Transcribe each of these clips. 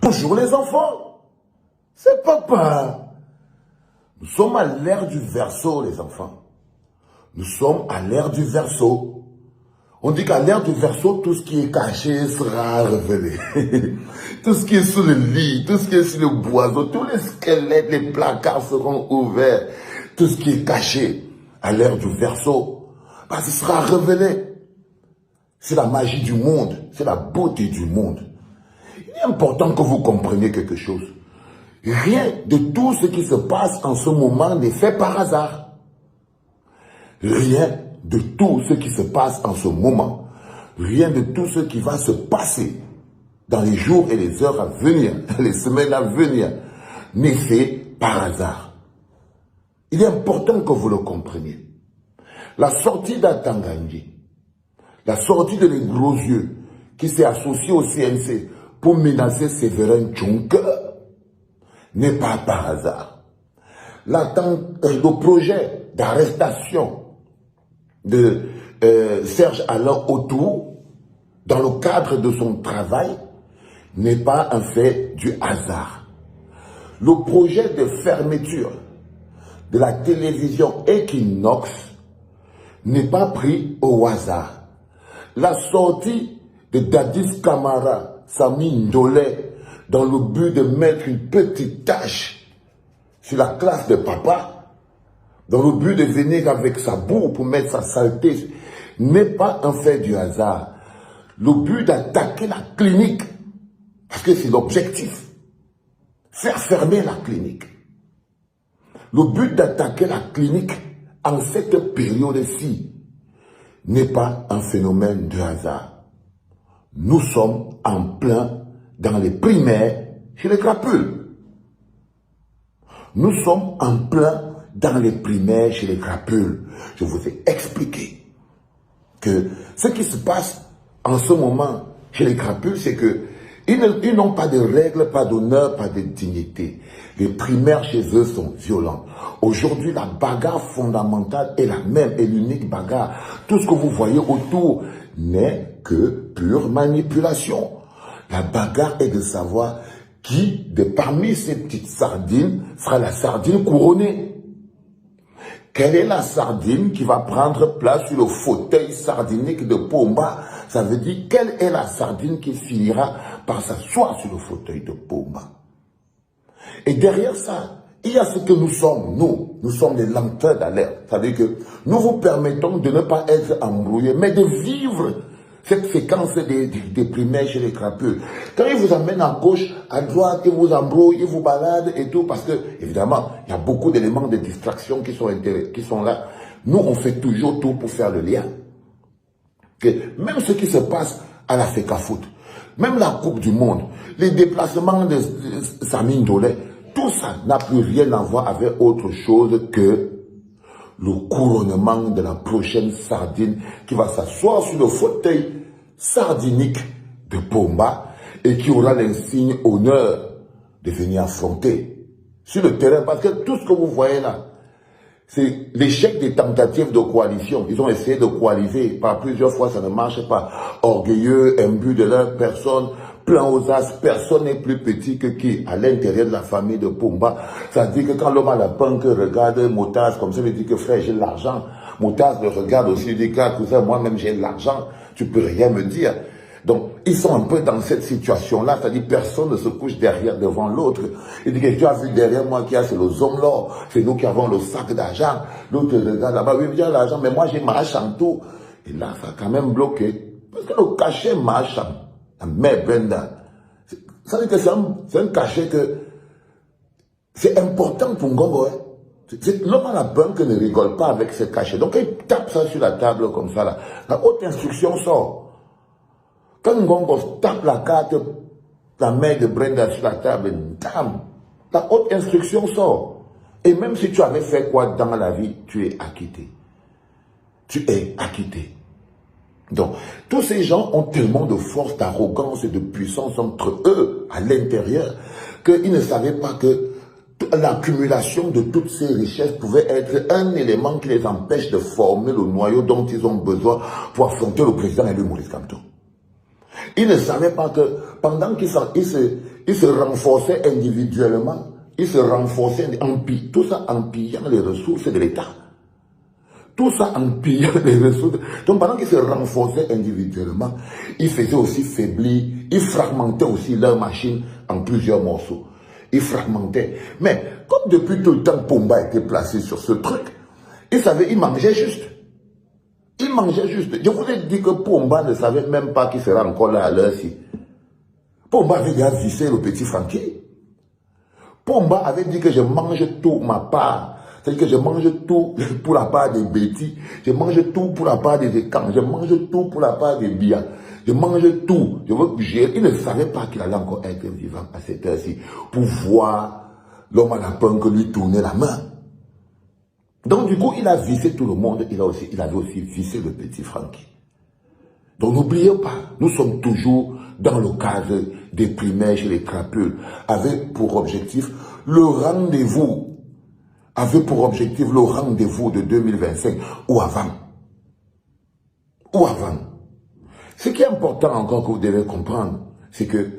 Bonjour les enfants, c'est papa. Nous sommes à l'ère du Verseau, les enfants. Nous sommes à l'ère du Verseau. On dit qu'à l'ère du Verseau, tout ce qui est caché sera révélé. Tout ce qui est sous le lit, tout ce qui est sur le boiseau, tous les squelettes, les placards seront ouverts. Tout ce qui est caché à l'ère du Verseau, ce sera révélé. C'est la magie du monde, c'est la beauté du monde. Il est important que vous compreniez quelque chose. Rien de tout ce qui se passe en ce moment n'est fait par hasard. Rien de tout ce qui se passe en ce moment, rien de tout ce qui va se passer dans les jours et les heures à venir, les semaines à venir, n'est fait par hasard. Il est important que vous le compreniez. La sortie d'Atangandi, la sortie de les gros yeux qui s'est associé au CNC pour menacer Séverin Tchonke n'est pas par hasard. Le projet d'arrestation de Serge Alain Autou, dans le cadre de son travail, n'est pas un fait du hasard. Le projet de fermeture de la télévision Equinox n'est pas pris au hasard. La sortie de Dadis Camara, Sami Ndolé, dans le but de mettre une petite tache sur la classe de papa, dans le but de venir avec sa boue pour mettre sa saleté, n'est pas un fait du hasard. Le but d'attaquer la clinique, parce que c'est l'objectif, faire fermer la clinique. Le but d'attaquer la clinique en cette période-ci n'est pas un phénomène de hasard. Nous sommes en plein dans les primaires chez les crapules. Nous sommes en plein dans les primaires chez les crapules. Je vous ai expliqué que ce qui se passe en ce moment chez les crapules, c'est que ils n'ont pas de règles, pas d'honneur, pas de dignité. Les primaires chez eux sont violents. Aujourd'hui, la bagarre fondamentale est la même, et l'unique bagarre. Tout ce que vous voyez autour n'est que pure manipulation. La bagarre est de savoir qui, parmi ces petites sardines, sera la sardine couronnée. Quelle est la sardine qui va prendre place sur le fauteuil sardinique de Pomba? Ça veut dire, quelle est la sardine qui finira par s'asseoir sur le fauteuil de Pomba? Et derrière ça, il y a ce que nous sommes, nous sommes les lampeurs d'alerte. Ça veut dire que nous vous permettons de ne pas être embrouillés, mais de vivre cette séquence des primaires chez les crapules. Quand ils vous amènent à gauche, à droite, ils vous embrouillent, ils vous baladent et tout, parce que, évidemment, il y a beaucoup d'éléments de distraction qui sont là. Nous, on fait toujours tout pour faire le lien. Que même ce qui se passe à la FECAFOOT, même la Coupe du Monde, les déplacements de Sami Ndolé, tout ça n'a plus rien à voir avec autre chose que le couronnement de la prochaine sardine qui va s'asseoir sur le fauteuil sardinique de Pomba et qui aura l'insigne honneur de venir affronter sur le terrain. Parce que tout ce que vous voyez là, c'est l'échec des tentatives de coalition. Ils ont essayé de coaliser. Par plusieurs fois, ça ne marche pas. Orgueilleux, imbus de leur personne, plein aux as, personne n'est plus petit que qui, à l'intérieur de la famille de Pomba. Ça dit que quand l'homme à la banque regarde Motaz comme ça, il dit que frère, j'ai l'argent. Motaz le regarde aussi, il dit que cousin, moi-même j'ai l'argent, tu peux rien me dire. Donc, ils sont un peu dans cette situation-là, c'est-à-dire personne ne se couche derrière, devant l'autre. Il dit que tu as vu derrière moi qu'il y a, c'est le Zomlor, c'est nous qui avons le sac d'argent. L'autre regarde là-bas, oui, j'ai l'argent, mais moi j'ai marchand tout. Et là, ça a quand même bloqué. Parce que le cachet marchand, mais Brenda, ça veut dire que c'est un cachet que c'est important pour Ngongo. L'homme à la banque ne rigole pas avec ce cachet. Donc, il tape ça sur la table comme ça, là. La haute instruction sort. Quand Ngongo tape la carte, la main de Brenda sur la table, dame, la haute instruction sort. Et même si tu avais fait quoi dans la vie, tu es acquitté. Tu es acquitté. Donc, tous ces gens ont tellement de force, d'arrogance et de puissance entre eux, à l'intérieur, qu'ils ne savaient pas que l'accumulation de toutes ces richesses pouvait être un élément qui les empêche de former le noyau dont ils ont besoin pour affronter le président élu Maurice Kamto. Ils ne savaient pas que pendant qu'ils se renforçaient individuellement, ils se renforçaient tout ça en pillant les ressources de l'État. Tout ça en pillant les ressources. Donc pendant qu'ils se renforçaient individuellement, ils faisaient aussi faiblir, ils fragmentaient aussi leur machine en plusieurs morceaux. Ils fragmentaient. Mais comme depuis tout le temps Pomba était placé sur ce truc, il savait, il mangeait juste. Il mangeait juste. Je vous ai dit que Pomba ne savait même pas qu'il serait encore là à l'heure-ci. Pomba avait déjà vissé le petit Francky. Pomba avait dit que je mange tout ma part. C'est-à-dire que je mange tout pour la part des Betty. Je mange tout pour la part des Ekans. Je mange tout pour la part des Bia. Je mange tout. Il ne savait pas qu'il allait encore être vivant à cette heure-ci pour voir l'homme à lapin que lui tournait la main. Donc du coup, il a vissé tout le monde. Il avait aussi vissé le petit Francky. Donc n'oubliez pas, nous sommes toujours dans le cadre des primaires chez les crapules, avec pour objectif le rendez-vous, de 2025 ou avant. Ce qui est important encore que vous devez comprendre, c'est que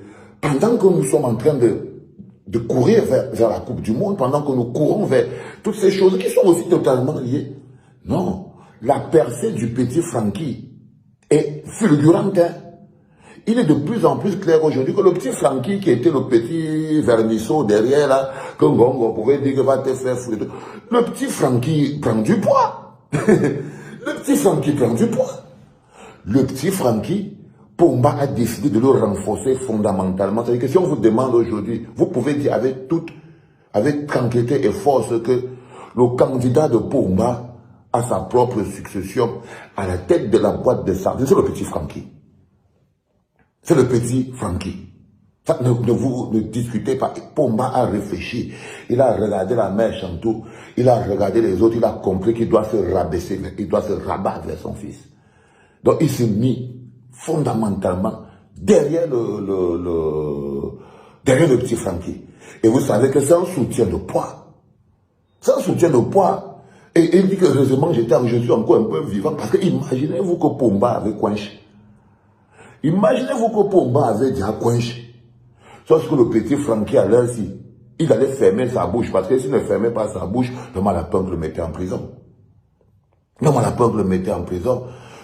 pendant que nous sommes en train de courir vers la Coupe du Monde, pendant que nous courons vers toutes ces choses qui sont aussi totalement liées, non, la percée du petit Francky est fulgurante. Il est de plus en plus clair aujourd'hui que le petit Francky qui était le petit vernisseau derrière là, que on pouvait dire que va te faire foutre. Le petit Francky prend du poids. Le petit Francky prend du poids. Le petit Francky, Pomba a décidé de le renforcer fondamentalement. C'est-à-dire que si on vous demande aujourd'hui, vous pouvez dire avec tranquillité et force que le candidat de Pomba a sa propre succession à la tête de la boîte de sardines, c'est le petit Francky. C'est le petit Francky. Ne discutez pas. Pomba a réfléchi. Il a regardé la mère Chantou. Il a regardé les autres. Il a compris qu'il doit se rabaisser. Il doit se rabattre vers son fils. Donc il s'est mis fondamentalement derrière derrière le petit Francky. Et vous savez que c'est un soutien de poids. C'est un soutien de poids. Et il dit que heureusement je suis encore un peu vivant. Parce que imaginez-vous que Pomba avait coinché. Imaginez-vous que Pomba avait déjà coinché. Sauf que le petit Francky, à l'heure, il allait fermer sa bouche. Parce que s'il ne fermait pas sa bouche, le malapin le mettait en prison.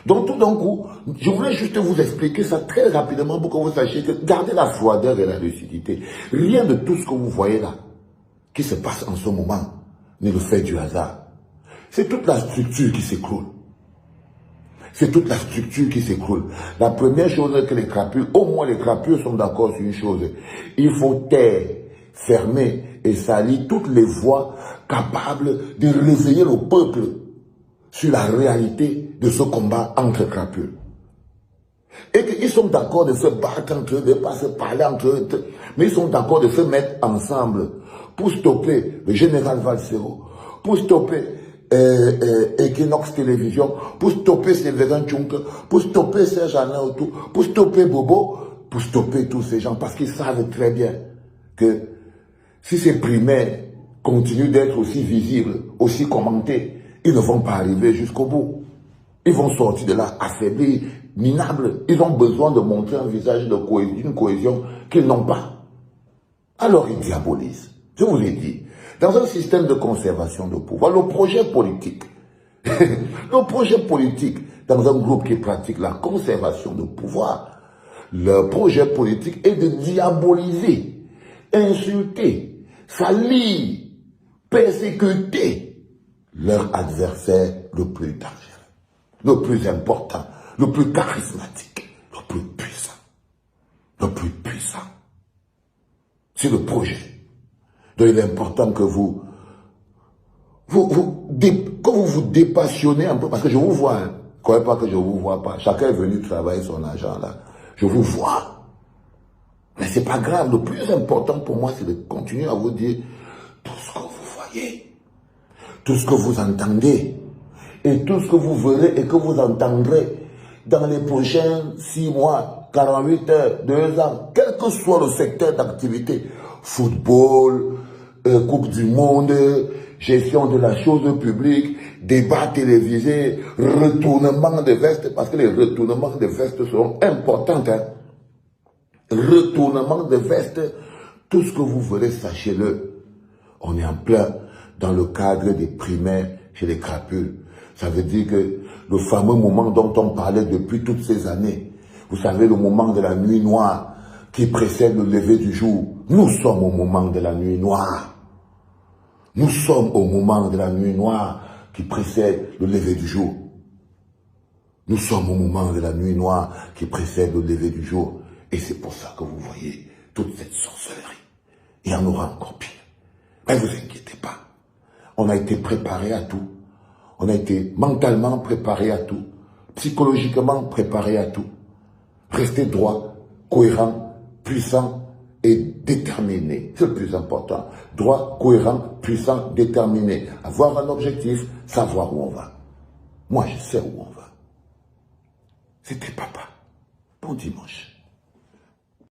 Donc tout d'un coup, je voulais juste vous expliquer ça très rapidement pour que vous sachiez que gardez la froideur et la lucidité. Rien de tout ce que vous voyez là, qui se passe en ce moment, n'est le fait du hasard. C'est toute la structure qui s'écroule. La première chose que les crapules, au moins les crapules sont d'accord sur une chose. Il faut taire, fermer et salir toutes les voies capables de réveiller le peuple sur la réalité de ce combat entre crapules. Et qu'ils sont d'accord de se battre entre eux, de ne pas se parler entre eux, mais ils sont d'accord de se mettre ensemble pour stopper le général Valsero, pour stopper Equinox Télévision, pour stopper Séverin Tchunk, pour stopper Serge Anaotou, pour stopper Bobo, pour stopper tous ces gens, parce qu'ils savent très bien que si ces primaires continuent d'être aussi visibles, aussi commentés, ils ne vont pas arriver jusqu'au bout. Ils vont sortir de là affaiblis, minables. Ils ont besoin de montrer un visage de cohésion, une cohésion qu'ils n'ont pas. Alors ils diabolisent. Je vous l'ai dit. Dans un système de conservation de pouvoir, le projet politique, dans un groupe qui pratique la conservation de pouvoir, leur projet politique est de diaboliser, insulter, salir, persécuter leur adversaire le plus dangereux, le plus important, le plus charismatique, le plus puissant. C'est le projet. Donc il est important que vous vous dépassionnez un peu, parce que je vous vois, hein. Ne croyez pas que je ne vous vois pas. Chacun est venu travailler son argent là. Je vous vois. Mais ce n'est pas grave. Le plus important pour moi, c'est de continuer à vous dire tout ce que vous voyez, tout ce que vous entendez, et tout ce que vous verrez et que vous entendrez dans les prochains 6 mois, 48 heures, 2 ans, quel que soit le secteur d'activité, football, Coupe du Monde, gestion de la chose publique, débat télévisé, retournement de veste, parce que les retournements de veste seront importants. Hein. retournement de veste, tout ce que vous voulez, sachez-le. On est en plein dans le cadre des primaires chez les crapules. Ça veut dire que le fameux moment dont on parlait depuis toutes ces années, vous savez, le moment de la nuit noire qui précède le lever du jour, nous sommes au moment de la nuit noire. Nous sommes au moment de la nuit noire qui précède le lever du jour. Nous sommes au moment de la nuit noire qui précède le lever du jour. Et c'est pour ça que vous voyez toute cette sorcellerie. Il y en aura encore pire. Mais ne vous inquiétez pas. On a été préparé à tout. On a été mentalement préparé à tout. Psychologiquement préparé à tout. Restez droit, cohérent, puissant et déterminé. C'est le plus important. Droit, cohérent, puissant, déterminé. Avoir un objectif, savoir où on va. Moi, je sais où on va. C'était papa. Bon dimanche.